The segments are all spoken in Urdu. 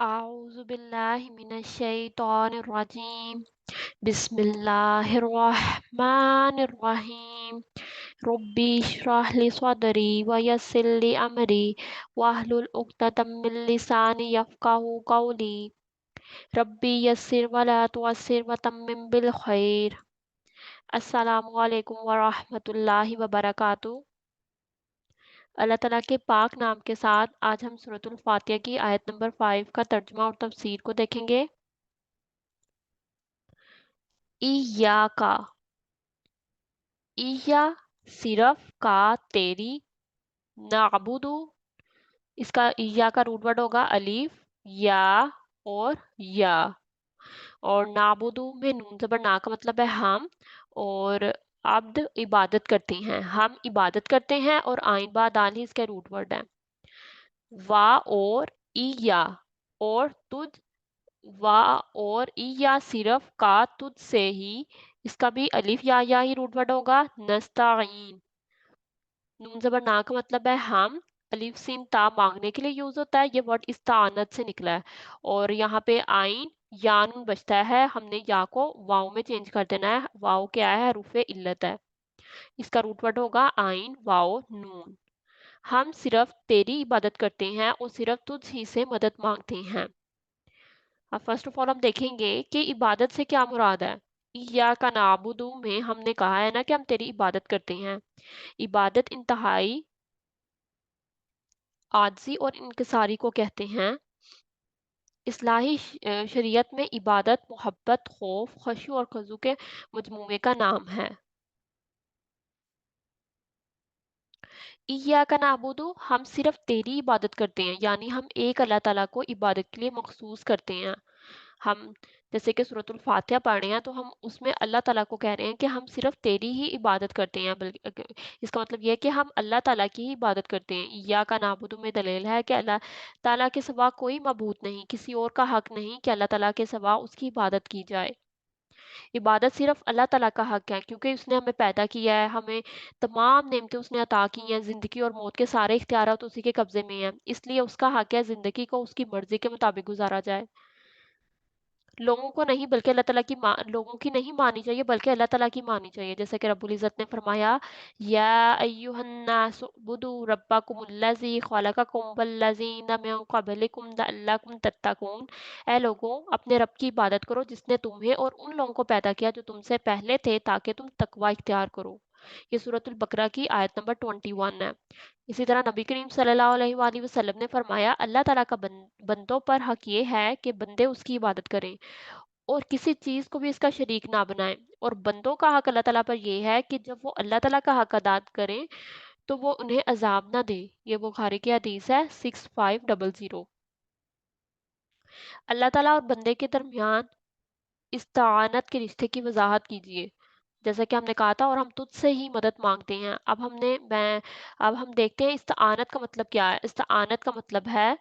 أعوذ بالله من الشيطان الرجيم بسم الله الرحمن الرحيم ربي اشرح لي صدري ويسر لي أمري واحلل عقدة من لساني يفقهوا قولي ربي يسر ولا تعسر وتمم بالخير السلام علیکم ورحمۃ اللہ وبرکاتہ۔ اللہ تعالیٰ کے پاک نام کے ساتھ آج ہم سورۃ الفاتحہ کی آیت نمبر 5 کا ترجمہ اور تفسیر کو دیکھیں گے۔ ایاکا، ایا صرف کا تیری، نعبدو اس کا ایا کا روٹ ورڈ ہوگا الف یا اور یا، اور نعبدو میں نون زبر نا کا مطلب ہے ہم، اور عبد عبادت کرتے ہیں، ہم عبادت کرتے ہیں، اور آئین با دال ہی اس کا روٹ ورڈ ہے۔ وا اور ایا اور تجھ، وا اور ایا صرف کا تجھ سے ہی، اس کا بھی الف یا ہی روٹ ورڈ ہوگا۔ نستعین، نون زبر نا کا مطلب ہے ہم، الف سین تا مانگنے کے لیے یوز ہوتا ہے، یہ ورڈ استعانت سے نکلا ہے، اور یہاں پہ آئین یا نون بچتا ہے، ہم نے یا کو واؤ میں چینج کر دینا ہے۔ واؤ کیا ہے؟ حروف علت ہے، اس کا روٹ ورڈ ہوگا آئین واؤ نون۔ ہم صرف تیری عبادت کرتے ہیں اور صرف تجھ ہی سے مدد مانگتے ہیں۔ اب فرسٹ آف آل ہم دیکھیں گے کہ عبادت سے کیا مراد ہے۔ ایاک نعبد میں ہم نے کہا ہے نا کہ ہم تیری عبادت کرتے ہیں۔ عبادت انتہائی عاجزی اور انکساری کو کہتے ہیں۔ اصلاحی شریعت میں عبادت محبت، خوف، خشوع اور خضوع کے مجموعے کا نام ہے۔ ایاک نعبد، ہم صرف تیری عبادت کرتے ہیں، یعنی ہم ایک اللہ تعالیٰ کو عبادت کے لیے مخصوص کرتے ہیں۔ ہم جیسے کہ سورۃ الفاتحہ پڑھ رہے ہیں تو ہم اس میں اللہ تعالیٰ کو کہہ رہے ہیں کہ ہم صرف تیری ہی عبادت کرتے ہیں، بلکہ اس کا مطلب یہ ہے کہ ہم اللہ تعالیٰ کی ہی عبادت کرتے ہیں۔ ایاک نعبد میں دلیل ہے کہ اللہ تعالیٰ کے سوا کوئی معبود نہیں، کسی اور کا حق نہیں کہ اللہ تعالیٰ کے سوا اس کی عبادت کی جائے۔ عبادت صرف اللہ تعالیٰ کا حق ہے، کیونکہ اس نے ہمیں پیدا کیا ہے، ہمیں تمام نعمتیں اس نے عطا کی ہیں، زندگی اور موت کے سارے اختیارات اسی کے قبضے میں ہیں، اس لیے اس کا حق ہے زندگی کو اس کی مرضی کے مطابق گزارا جائے۔ لوگوں کو نہیں بلکہ اللہ تعالیٰ کی لوگوں کی نہیں مانی چاہیے بلکہ اللہ تعالیٰ کی مانی چاہیے، جیسا کہ رب العزت نے فرمایا یا ایھا الناس اعبدوا ربکم الذی خلقکم والذین من قبلکم لعلکم تتقون، اے لوگوں اپنے رب کی عبادت کرو جس نے تمہیں اور ان لوگوں کو پیدا کیا جو تم سے پہلے تھے تاکہ تم تقوی اختیار کرو۔ یہ سورۃ البقرہ کی آیت نمبر 21 ہے۔ اسی طرح نبی کریم صلی اللہ علیہ وآلہ وسلم نے فرمایا اللہ تعالیٰ کا بندوں پر حق یہ ہے کہ بندے اس کی عبادت کریں اور کسی چیز کو بھی اس کا شریک نہ بنائیں، اور بندوں کا حق اللہ تعالیٰ پر یہ ہے کہ جب وہ اللہ تعالیٰ کا حق ادا کریں تو وہ انہیں عذاب نہ دے۔ یہ بخاری کی حدیث ہے 6500۔ اللہ تعالیٰ اور بندے کے درمیان استعانت کے رشتے کی وضاحت کیجیے۔ جیسا کہ ہم نے کہا تھا اور ہم تجھ سے ہی مدد مانگتے ہیں۔ اب ہم دیکھتے ہیں استعانت کا مطلب کیا ہے۔ استعانت کا مطلب ہے،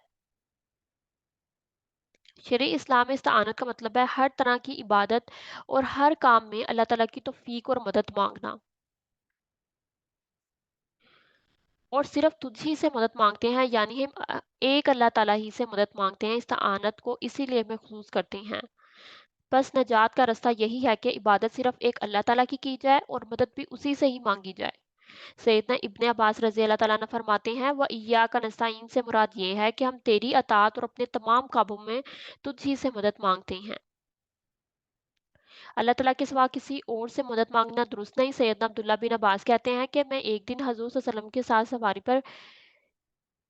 شرع اسلام میں استعانت کا مطلب ہے ہر طرح کی عبادت اور ہر کام میں اللہ تعالیٰ کی توفیق اور مدد مانگنا، اور صرف تجھ ہی سے مدد مانگتے ہیں، یعنی ہم ایک اللہ تعالیٰ ہی سے مدد مانگتے ہیں، استعانت کو اسی لیے محفوظ کرتے ہیں۔ بس نجات کا راستہ یہی ہے کہ عبادت صرف ایک اللہ تعالیٰ کی جائے اور مدد بھی اسی سے ہی مانگی جائے۔ سیدنا ابن عباس رضی اللہ تعالیٰ عنہ فرماتے ہیں وَإِيَّاكَ نَسْتَعِينُ سے مراد یہ ہے کہ ہم تیری اطاعت اور اپنے تمام کاموں میں تجھ ہی سے مدد مانگتے ہیں۔ اللہ تعالیٰ کے سوا کسی اور سے مدد مانگنا درست نہیں۔ سیدنا عبداللہ بن عباس کہتے ہیں کہ میں ایک دن حضور صلی اللہ علیہ وسلم کے ساتھ سواری پر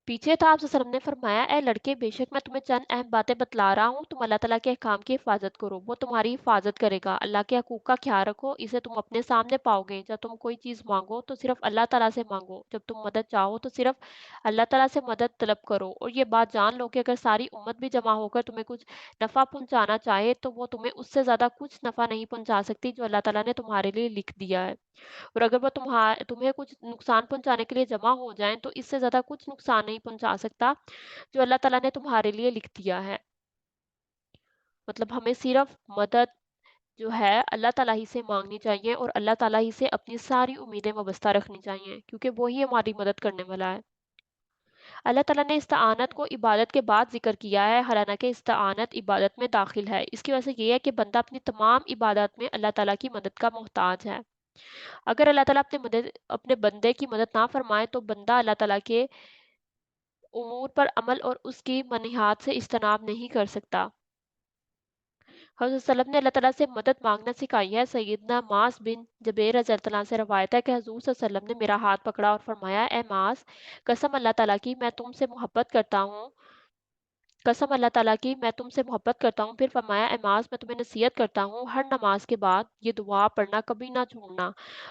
پیچھے تھا، آپ صلی اللہ علیہ وسلم نے فرمایا اے لڑکے، بے شک میں تمہیں چند اہم باتیں بتلا رہا ہوں، تم اللہ تعالیٰ کے احکام کی حفاظت کرو، وہ تمہاری حفاظت کرے گا۔ اللہ کے حقوق کا خیال رکھو، اسے تم اپنے سامنے پاؤ گے۔ جب تم کوئی چیز مانگو تو صرف اللہ تعالیٰ سے مانگو، جب تم مدد چاہو تو صرف اللہ تعالیٰ سے مدد طلب کرو، اور یہ بات جان لو کہ اگر ساری امت بھی جمع ہو کر تمہیں کچھ نفع پہنچانا چاہے تو وہ تمہیں اس سے زیادہ کچھ نفع نہیں پہنچا سکتی جو اللہ تعالیٰ نے تمہارے لیے لکھ دیا ہے، اور اگر وہ تمہیں کچھ نقصان پہنچانے کے لیے جمع ہو جائیں تو اس سے زیادہ کچھ نقصان نہیں پہنچا سکتا جو اللہ تعالیٰ نے تمہارے لیے لکھ دیا ہے۔ مطلب ہمیں صرف مدد جو ہے اللہ تعالیٰ ہی سے مانگنی چاہیے اور اللہ تعالیٰ ہی سے اپنی ساری امیدیں وابستہ رکھنی چاہیے، کیونکہ وہی ہماری مدد کرنے والا ہے۔ اللہ تعالیٰ نے استعانت کو عبادت کے بعد ذکر کیا ہے، حالانکہ استعانت عبادت میں داخل ہے۔ اس کی وجہ یہ ہے کہ بندہ اپنی تمام عبادات میں اللہ تعالیٰ کی مدد کا محتاج ہے۔ اگر اللہ تعالیٰ اپنے بندے کی مدد نہ فرمائے تو بندہ اللہ تعالیٰ کے امور پر عمل اور اس کی منہیات سے اجتناب نہیں کر سکتا۔ حضرت صلی اللہ علیہ وسلم نے اللہ تعالیٰ سے مدد مانگنا سکھائی ہے۔ سیدنا معاذ بن جبیر رضی اللہ عنہ سے روایت ہے کہ حضور صلی اللہ علیہ وسلم نے میرا ہاتھ پکڑا اور فرمایا، اے معاذ، قسم اللہ تعالیٰ کی میں تم سے محبت کرتا ہوں، قسم اللہ تعالیٰ کی میں تم سے محبت کرتا ہوں۔ پھر فرمایا، اے معاذ، میں تمہیں نصیحت کرتا ہوں، ہر نماز کے بعد یہ دعا پڑھنا کبھی نہ چھوڑنا،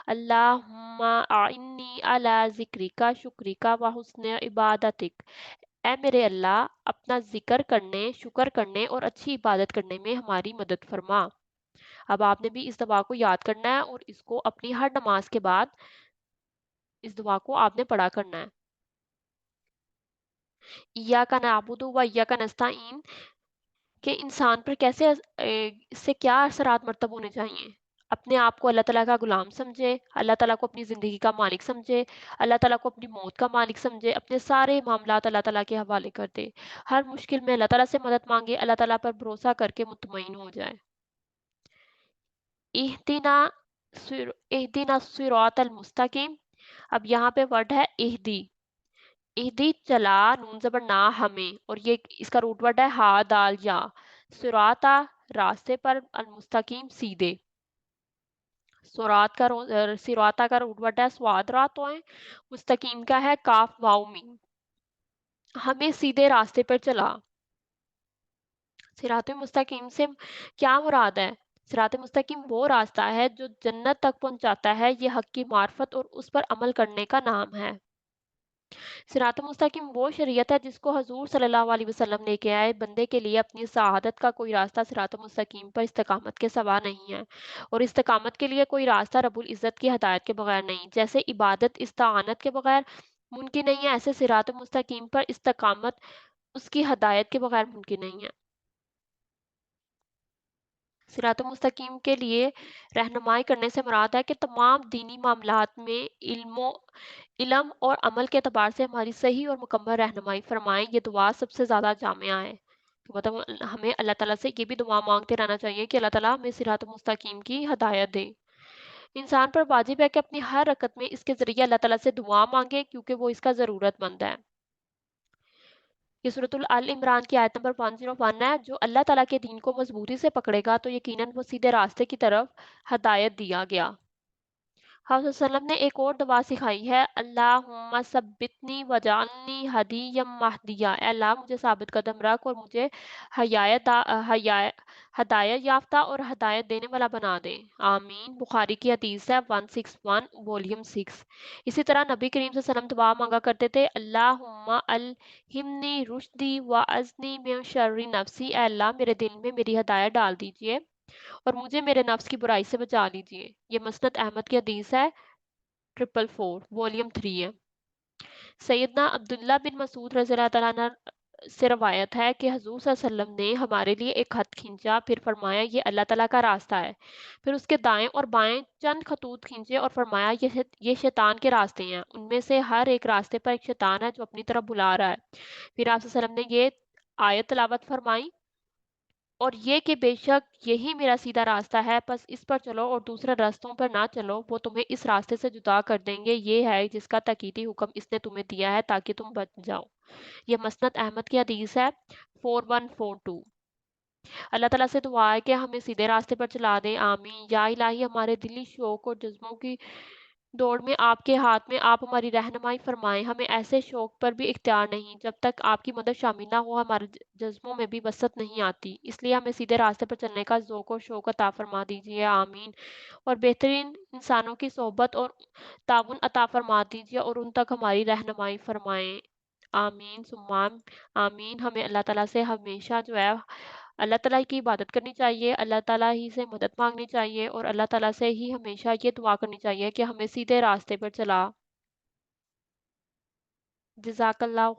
اللہم اعنی علی ذکرک شکرک و حسن عبادتک۔ اے میرے اللہ، اپنا ذکر کرنے، شکر کرنے اور اچھی عبادت کرنے میں ہماری مدد فرما۔ اب آپ نے بھی اس دعا کو یاد کرنا ہے اور اس کو اپنی ہر نماز کے بعد اس دعا کو آپ نے پڑھا کرنا ہے۔ ایاک نعبد و ایاک نستعین کہ انسان پر اس سے کیا اثرات مرتب ہونے چاہیے؟ اپنے آپ کو اللہ تعالیٰ کا غلام سمجھے، اللہ تعالیٰ کو اپنی زندگی کا مالک سمجھے، اللہ تعالیٰ کو اپنی موت کا مالک سمجھے، اپنے سارے معاملات اللہ تعالیٰ کے حوالے کر دے، ہر مشکل میں اللہ تعالیٰ سے مدد مانگے، اللہ تعالیٰ پر بھروسہ کر کے مطمئن ہو جائے۔ اہدنا اہدنا الصراط المستقیم۔ اب یہاں پہ ورڈ ہے اہدی، اہدی چلا، نون زبر نہ، ہمیں، اور یہ اس کا روٹ ورڈ ہے ہا دال یا، سراتا راستے پر، المستقیم سیدھے، سراتا کا روٹ ورڈ ہے سواد راتوں، مستقیم کا ہے کاف واو میم، ہمیں سیدھے راستے پر چلا۔ صراط مستقیم سے کیا مراد ہے؟ صراط مستقیم وہ راستہ ہے جو جنت تک پہنچاتا ہے، یہ حق کی معرفت اور اس پر عمل کرنے کا نام ہے۔ صراط مستقیم وہ شریعت ہے جس کو حضور صلی اللہ علیہ وسلم نے کیا ہے، بندے کے لیے اپنی سعادت کا کوئی راستہ صراط مستقیم پر استقامت کے سوا نہیں ہے، اور استقامت کے لیے کوئی راستہ رب العزت کی ہدایت کے بغیر نہیں۔ جیسے عبادت استعانت کے بغیر ممکن نہیں ہے، ایسے صراط مستقیم پر استقامت اس کی ہدایت کے بغیر ممکن نہیں ہے۔ صراط مستقیم کے لیے رہنمائی کرنے سے مراد ہے کہ تمام دینی معاملات میں علم اور عمل کے اعتبار سے ہماری صحیح اور مکمل رہنمائی فرمائیں۔ یہ دعا سب سے زیادہ جامعہ ہے، تو مطلب ہمیں اللہ تعالیٰ سے یہ بھی دعا مانگتے رہنا چاہیے کہ اللہ تعالیٰ ہمیں صراط مستقیم کی ہدایت دے۔ انسان پر واجب ہے کہ اپنی ہر رکعت میں اس کے ذریعے اللہ تعالیٰ سے دعا مانگے، کیونکہ وہ اس کا ضرورت مند ہے۔ یہ سورۃ ال عمران کی آیت نمبر 101 ہے۔ جو اللہ تعالیٰ کے دین کو مضبوطی سے پکڑے گا تو یقیناً وہ سیدھے راستے کی طرف ہدایت دیا گیا۔ حضرت صلی اللہ علیہ وسلم نے ایک اور دعا سکھائی ہے، اللہم ثبتنی وجعلنی ہدیا مہدیا۔ اے اللہ، مجھے ثابت قدم رکھ اور مجھے ہدایت یافتہ اور ہدایت دینے والا بنا دے، آمین۔ بخاری کی حدیث ہے 161 والیوم 6۔ اسی طرح نبی کریم صلی اللہ علیہ وسلم دعا مانگا کرتے تھے، اللہم الہمنی رشدی وعزنی من شر نفسی۔ اے اللہ، میرے دل میں میری ہدایت ڈال دیجئے اور مجھے میرے نفس کی برائی سے بچا لیجئے۔ یہ مسند احمد کی حدیث ہے 444 والیوم 3 ہے۔ سیدنا عبداللہ بن مسعود رضی اللہ تعالیٰ عنہ سے روایت ہے کہ حضور صلی اللہ علیہ وسلم نے ہمارے لیے ایک خط کھینچا، پھر فرمایا یہ اللہ تعالیٰ کا راستہ ہے، پھر اس کے دائیں اور بائیں چند خطوط کھینچے اور فرمایا یہ شیطان کے راستے ہیں، ان میں سے ہر ایک راستے پر ایک شیطان ہے جو اپنی طرف بلا رہا ہے۔ پھر آپ صلی اللہ علیہ وسلم نے یہ آیت تلاوت فرمائی، اور یہ کہ بے شک یہی میرا سیدھا راستہ ہے، پس اس پر چلو اور دوسرے راستوں پر نہ چلو، وہ تمہیں اس راستے سے جدا کر دیں گے، یہ ہے جس کا تاکیدی حکم اس نے تمہیں دیا ہے تاکہ تم بچ جاؤ۔ یہ مسند احمد کی حدیث ہے 4142۔ اللہ تعالیٰ سے دعا ہے کہ ہمیں سیدھے راستے پر چلا دے، آمین۔ یا الہی، ہمارے دلی شوق اور جذبوں کی دوڑ میں آپ کے ہاتھ میں، آپ ہماری رہنمائی فرمائیں، ہمیں ایسے شوق پر بھی اختیار نہیں جب تک آپ کی مدد شامل نہ ہو، ہمارے جذبوں میں بھی وسعت نہیں آتی، اس لیے ہمیں سیدھے راستے پر چلنے کا ذوق اور شوق عطا فرما دیجیے، آمین۔ اور بہترین انسانوں کی صحبت اور تعاون عطا فرما دیجیے اور ان تک ہماری رہنمائی فرمائیں، آمین ثم آمین۔ ہمیں اللہ تعالیٰ سے ہمیشہ جو ہے اللہ تعالیٰ کی عبادت کرنی چاہیے، اللہ تعالیٰ ہی سے مدد مانگنی چاہیے، اور اللہ تعالیٰ سے ہی ہمیشہ یہ دعا کرنی چاہیے کہ ہمیں سیدھے راستے پر چلا۔ جزاک اللہ